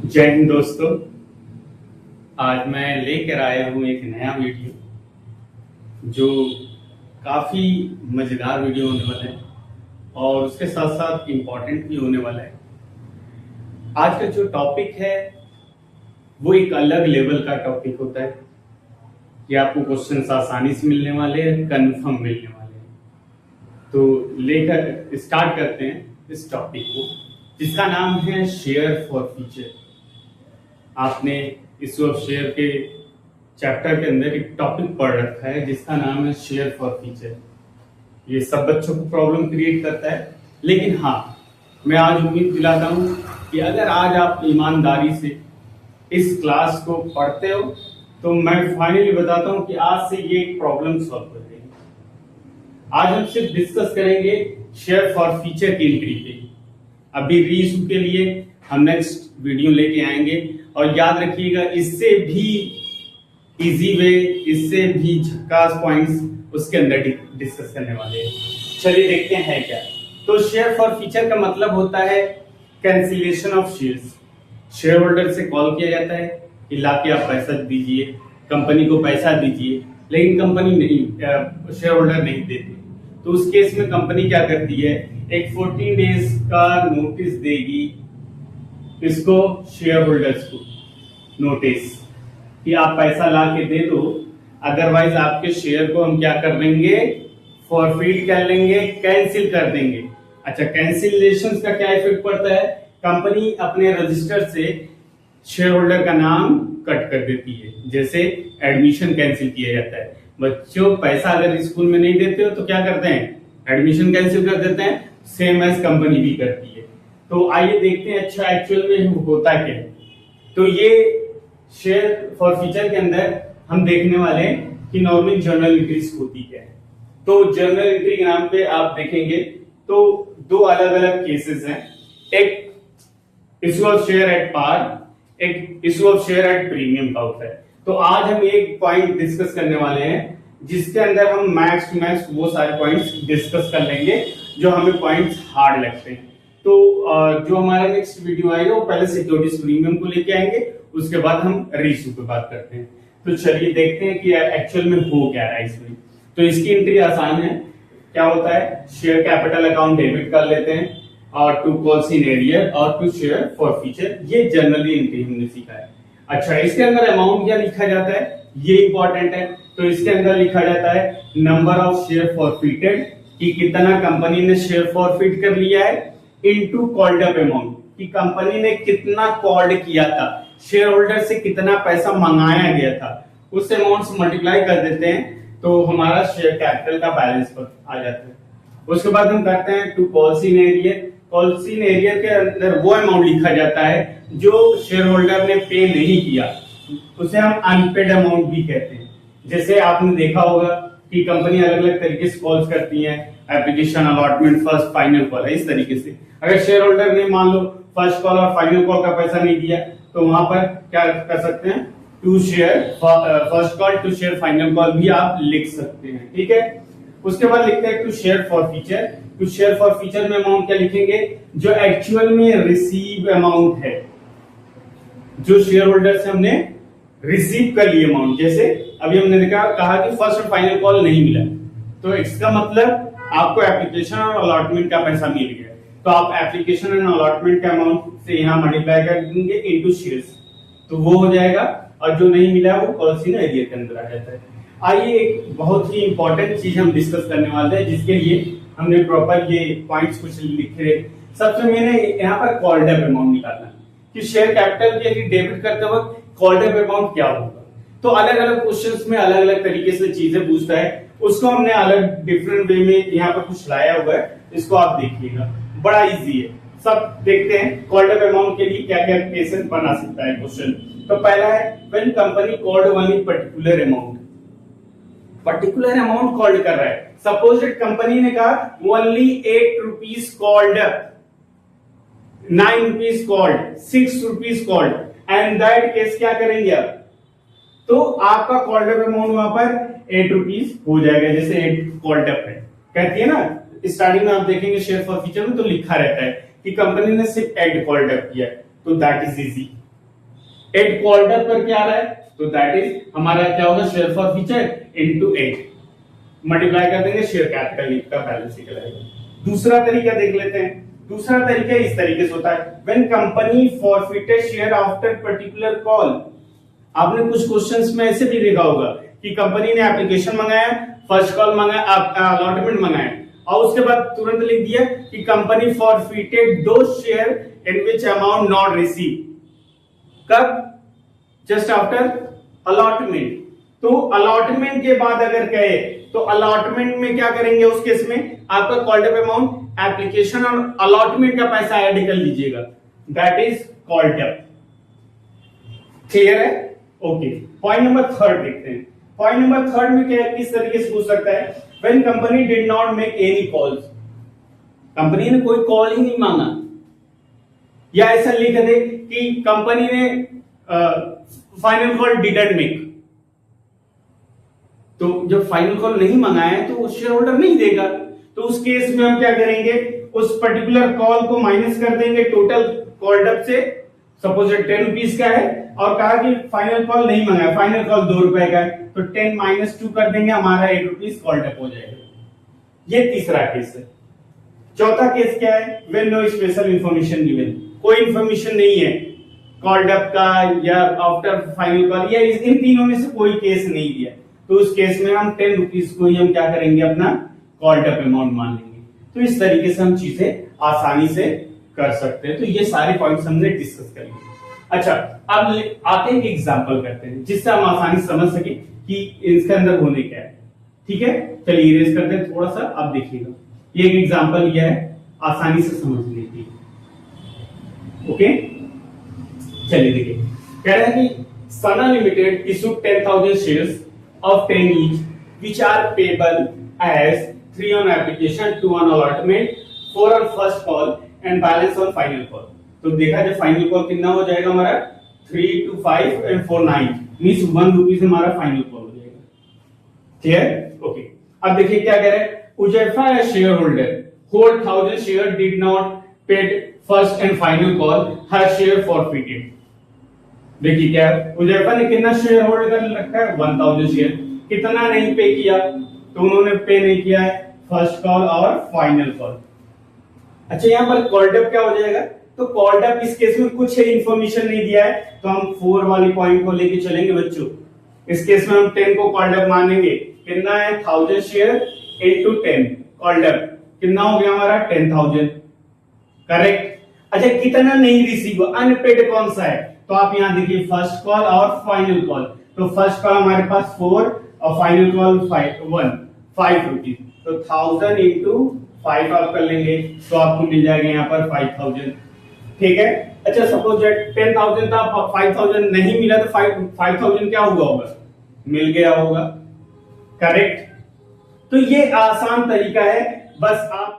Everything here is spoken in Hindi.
जय हिंद दोस्तों। आज मैं लेकर आया हूँ एक नया वीडियो जो काफ़ी मज़ेदार वीडियो होने वाला है और उसके साथ साथ इम्पोर्टेंट भी होने वाला है। आज का जो टॉपिक है वो एक अलग लेवल का टॉपिक होता है कि आपको क्वेश्चंस आसानी से मिलने वाले हैं, कंफर्म मिलने वाले हैं। तो लेकर स्टार्ट करते हैं इस टॉपिक को, जिसका नाम है शेयर फॉर फ्यूचर। आपने इस ऑफ शेयर के चैप्टर के अंदर एक टॉपिक पढ़ रखा है जिसका नाम है शेयर फॉर फ्यूचर। ये सब बच्चों को प्रॉब्लम क्रिएट करता है, लेकिन हाँ, मैं आज उम्मीद दिलाता हूँ कि अगर आज आप ईमानदारी से इस क्लास को पढ़ते हो तो मैं फाइनली बताता हूँ कि आज से ये प्रॉब्लम सॉल्व कर देंगे। आज हम सिर्फ डिस्कस करेंगे शेयर फॉर फ्यूचर की एंट्री पे। अभी रीइशू के लिए हम नेक्स्ट वीडियो लेके आएंगे और याद रखिएगा इससे भी इजी वे, इससे भी झक्कास पॉइंट्स उसके अंदर डिस्कस करने वाले हैं। चलिए देखते हैं क्या। तो शेयर फॉर फ्यूचर का मतलब होता है cancellation of shares. Share holder से कॉल किया जाता है कि लाके आप पैसा दीजिए, कंपनी को पैसा दीजिए, लेकिन कंपनी नहीं, शेयर होल्डर नहीं देते। तो उस केस में कंपनी क्या करती है, एक 14 डेज का नोटिस देगी इसको, शेयर होल्डर्स को नोटिस कि आप पैसा ला के दे दो, अदरवाइज आपके शेयर को हम क्या कर देंगे, फॉरफिट कर लेंगे, कैंसिल कर देंगे। अच्छा, कैंसिलेशन का क्या इफेक्ट पड़ता है, कंपनी अपने रजिस्टर से शेयर होल्डर का नाम कट कर देती है। जैसे एडमिशन कैंसिल किया जाता है, बच्चों पैसा अगर स्कूल में नहीं देते हो तो क्या करते हैं, एडमिशन कैंसिल कर देते हैं, सेम एज कंपनी भी करती है। तो आइए देखते हैं अच्छा एक्चुअल में होता क्या है। तो ये शेयर फॉर फ्यूचर के अंदर हम देखने वाले हैं कि नॉर्मल जर्नल एंट्रीज होती क्या है। तो जर्नल एंट्री के नाम पे आप देखेंगे तो दो अलग अलग केसेस हैं, एक issue of share at par, एक issue of share at premium का होता है। तो आज हम एक पॉइंट डिस्कस करने वाले हैं जिसके अंदर हम मैक्स टू मैक्स वो सारे पॉइंट्स डिस्कस कर लेंगे जो हमें पॉइंट्स हार्ड लगते हैं। तो जो हमारा नेक्स्ट वीडियो आएगा वो पहले सिक्योरिटीज प्रीमियम को लेके आएंगे, उसके बाद हम रीइशू पे बात करते हैं। तो चलिए देखते हैं कि एक्चुअल में हो क्या रहा है इसमें। तो इसकी एंट्री आसान है। क्या होता है, शेयर कैपिटल अकाउंट डेबिट कर लेते हैं और टू कॉल्स इन एरियर और टू शेयर फॉर फ्यूचर, ये जनरली एंट्री हमने सीखा है। अच्छा, इसके अंदर अमाउंट क्या लिखा जाता है, ये इंपॉर्टेंट है। तो इसके अंदर लिखा जाता है नंबर ऑफ शेयर फॉरफिटेड, कि कितना कंपनी ने शेयर फॉरफिट कर लिया है, इनटू कॉल्ड अप अमाउंट, कि कंपनी ने कितना कॉल्ड किया था, शेयर होल्डर से कितना पैसा मंगाया गया था, उस अमाउंट से मल्टीप्लाई कर देते हैं तो हमारा शेयर कैपिटल का बैलेंस पर आ जाता है। उसके बाद हम करते हैं to calls in arrear. Calls in arrear के अंदर वो अमाउंट लिखा जाता है जो शेयर होल्डर ने पे नहीं किया, उसे हम अनपेड अमाउंट भी कहते हैं। जैसे आपने देखा होगा कि कंपनी अलग अलग तरीके से कॉल्स करती है, application, allotment, first, final call, इस तरीके से। अगर शेयर होल्डर ने मान लो फर्स्ट कॉल और फाइनल कॉल का पैसा नहीं दिया तो वहां पर क्या कर सकते हैं, to share first call, to share final call भी आप लिख सकते हैं। ठीक है, उसके बाद लिखते हैं to share forfeiture. To share forfeiture में अमाउंट क्या लिखेंगे, जो एक्चुअल में रिसीव अमाउंट है, जो शेयर होल्डर से हमने रिसीव कर लिए अमाउंट। जैसे अभी हमने कहा कि फर्स्ट और फाइनल कॉल नहीं मिला, तो इसका मतलब आपको एप्लीकेशन और अलॉटमेंट का पैसा मिल गया, तो आप एप्लीकेशन एंड अलॉटमेंट के अमाउंट से यहाँ मल्टीप्लाई कर देंगे इनटू शेयर्स, तो वो हो जाएगा। और जो नहीं मिला वो कॉल्स इन एरियर के अंदर आ जाता है। आइए एक बहुत ही इंपॉर्टेंट चीज हम डिस्कस करने वाले हैं, जिसके लिए हमने प्रॉपर ये पॉइंट्स कुछ लिखे। सबसे मैंने यहाँ पर कॉल्ड अप अमाउंट निकालना कि शेयर कैपिटल के डेबिट करते वक्त कॉल्ड अप अमाउंट क्या होगा। तो अलग अलग क्वेश्चंस में अलग अलग तरीके से चीजें पूछता है, उसको हमने अलग डिफरेंट वे में यहाँ पर कुछ लाया हुआ है, इसको आप देखिएगा, बड़ा इजी है। सब देखते हैं कॉल्ड अप अमाउंट के लिए क्या क्या केसेस बना सकता है क्वेश्चन। तो पहला है when company called one particular amount, particular amount called कर रहा है। सपोज कंपनी ने कहा only 8 rupees called, 9 rupees called, 6 rupees called, and that case क्या करेंगे आप, तो आपका कॉल्ड अप अमाउंट वहां पर 8 रुपीज हो जाएगा। जैसे 8 कॉल्ड अप है, कहती है ना, स्टार्टिंग में आप देखेंगे शेयर फॉर फ्यूचर में तो लिखा रहता है कि कंपनी ने सिर्फ 8 कॉल्ड अप किया, तो that is easy. 8 called up पर क्या आ रहा है, तो दैट इज हमारा क्या होगा, share for future into 8 multiply कर देंगे, शेयर कैपिटल का बैलेंस निकल आएगा। दूसरा तरीका देख लेते हैं। दूसरा तरीका इस तरीके से होता है, when company forfeited share after particular call. आपने कुछ क्वेश्चंस में ऐसे भी देखा होगा कि कंपनी ने एप्लीकेशन मंगाया, फर्स्ट कॉल मंगाया, अलॉटमेंट मंगाया और उसके बाद तुरंत लिख दिया कि company forfeited those share in which amount not receive. कब? Just after allotment. तो अलॉटमेंट के बाद अगर कहे तो अलॉटमेंट में क्या करेंगे, उस केस में आपका कॉल्ड अप अमाउंट एप्लीकेशन और अलॉटमेंट का पैसा ऐड कर लीजिएगा, that is called up. Clear है? ओके। पॉइंट नंबर 3 देखते हैं। पॉइंट नंबर 3 में क्या किस तरीके से पूछ सकता है, when company did not make any calls. Company ने कोई कॉल ही नहीं मांगा, या ऐसा लिख दे कि कंपनी ने फाइनल कॉल डिडंट मेक। तो जब फाइनल कॉल नहीं मंगाया है तो शेयर होल्डर नहीं देगा। तो उस केस में हम क्या करेंगे, उस पर्टिकुलर कॉल को माइनस कर देंगे टोटल कॉल्ड अप से। सपोज 10 रुपीज का है और कहा कि फाइनल कॉल नहीं मंगाया, फाइनल कॉल 2 रुपए का है, तो 10 - 2 कर देंगे, हमारा 8 रुपीज कॉल्ड अप हो जाएगा। ये तीसरा केस है। चौथा केस क्या है, when no special information given. कोई इंफॉर्मेशन नहीं है कॉल्ड अप का या आफ्टर फाइनल कॉल, या इन तीनों में से कोई केस नहीं दिया, तो उस केस में हम 10 रुपीज को ही हम क्या करेंगे, अपना कॉल्ड अप अमाउंट मान लेंगे। तो इस तरीके से हम चीजें आसानी से कर सकते हैं। तो ये सारे पॉइंट्स हमने डिस्कस कर लिए। अच्छा, अब आते हैं, एक एग्जांपल करते हैं जिससे हम आसानी से समझ सके कि इसके अंदर होने क्या है। ठीक है, चलिए इरेज करते हैं थोड़ा सा, आप देखिएगा। ये एक एग्जांपल यह है, आसानी से समझ लीजिए। ओके, चलिए देखिए, कह रहा है कि Sana Limited issued 10,000 shares of 10 each, which are payable as 3 on application, 2 on allotment, 4 on first call and balance on final call। तो देखा जब फाइनल कॉल कितना हो जाएगा हमारा, 3 to 5 and 4 9 मींस 1 रुपीज हमारा फाइनल कॉल हो जाएगा। क्लियर? ओके। अब देखिए क्या कह रहे हैं, Uzaifa as shareholder hold 1000 share did not paid first and final call, her share forfeited. देखिए क्या उजैफा ने कितना शेयर होल्ड कर रखा है, 1000 शेयर। कितना नहीं पे किया, तो उन्होंने पे नहीं किया है फर्स्ट कॉल और फाइनल कॉल। अच्छा, यहाँ पर कॉल्ड अप क्या हो जाएगा, तो कॉल्ड अप इस केस में कुछ इंफॉर्मेशन नहीं दिया है, तो हम 4 वाली पॉइंट को लेके चलेंगे बच्चों। इस केस में हम 10 को कॉल्ड अप मानेंगे। कितना है, 1000 शेयर इनटू 10 कॉल्ड अप, कितना हो गया हमारा 10,000। करेक्ट। अच्छा, कितना नहीं रिसीव, अनपेड कौन सा है, तो आप यहां देखिए फर्स्ट कॉल और फाइनल कॉल। तो फर्स्ट कॉल हमारे पास 4 और फाइनल कॉल 5 रुपीज। तो 1000 इंटू 5 आप कर लेंगे तो आपको मिल जाएगा यहाँ पर 5000। ठीक है। अच्छा, सपोज 10,000 था, 5000 नहीं मिला, तो 5000 क्या हुआ होगा, मिल गया होगा। करेक्ट। तो ये आसान तरीका है, बस आप